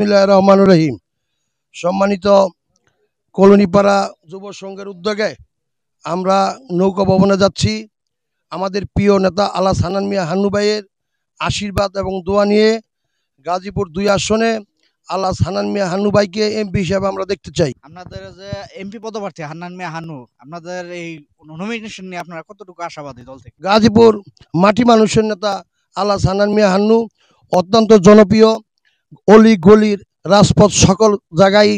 বিসমিল্লাহির রহমানির রহিম। সম্মানিত কলোনিপাড়া যুব সংঘের উদ্যোগে আমরা নৌকা ভবনে যাচ্ছি। আমাদের প্রিয় নেতা আলাস হান্নান মিয়া হান্নু ভাইয়ের আশীর্বাদ এবং দোয়া নিয়ে গাজীপুর 2 আসনে আলাস হান্নান মিয়া হান্নু ভাইকে এমপি হিসেবে আমরা দেখতে চাই। আপনাদের যে এমপি পদপ্রার্থী হান্নান মিয়া হান্নু, আপনাদের এই নমিনেশন নিয়ে আপনারা কতটুকু আশাবাদী দল থেকে? গাজীপুর মাটি মানুষের নেতা আলাস হান্নান মিয়া হান্নু অত্যন্ত জনপ্রিয়। অলি গলির রাজপথ সকল জায়গায়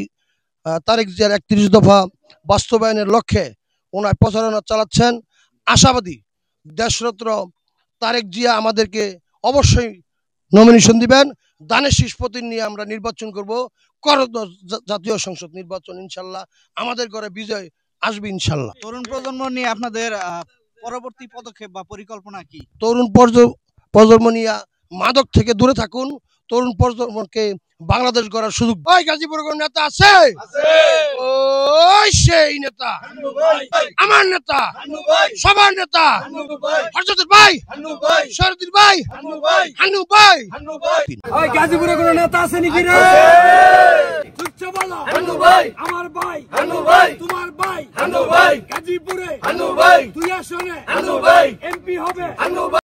তারেক জিয়ার 31 দফা বাস্তবায়নের লক্ষ্যে ওনার প্রচারণা চালাচ্ছেন। আশাবাদী দেশরত্ন তারেক জিয়া আমাদেরকে অবশ্যই নমিনেশন দিবেন। দানের শীষ প্রতীক নিয়ে আমরা নির্বাচন করব। জাতীয় সংসদ নির্বাচন ইনশাল্লাহ আমাদের ঘরে বিজয় আসবে ইনশাল্লাহ। তরুণ প্রজন্ম নিয়ে আপনাদের পরবর্তী পদক্ষেপ বা পরিকল্পনা কি? তরুণ প্রজন্ম নিয়ে মাদক থেকে দূরে থাকুন। তরুণ প্রজন্মকে বাংলাদেশ গড়ার সুযোগ। ওই গাজীপুর নেতা আছে, ওই সেই নেতা আমার নেতা, সবার নেতা হযরতের ভাই শরীফুদ্দিন ভাই হান্নু ভাই। ওই গাজীপুরে কোন নেতা আছে নাকি রে? তুচ্ছা বলা হান্নু ভাই, আমার ভাই হান্নু ভাই, তোমার ভাই হান্নু ভাই, গাজীপুরে হান্নু ভাই, 2 আসনে হান্নু ভাই এমপি হবে হান্নু ভাই।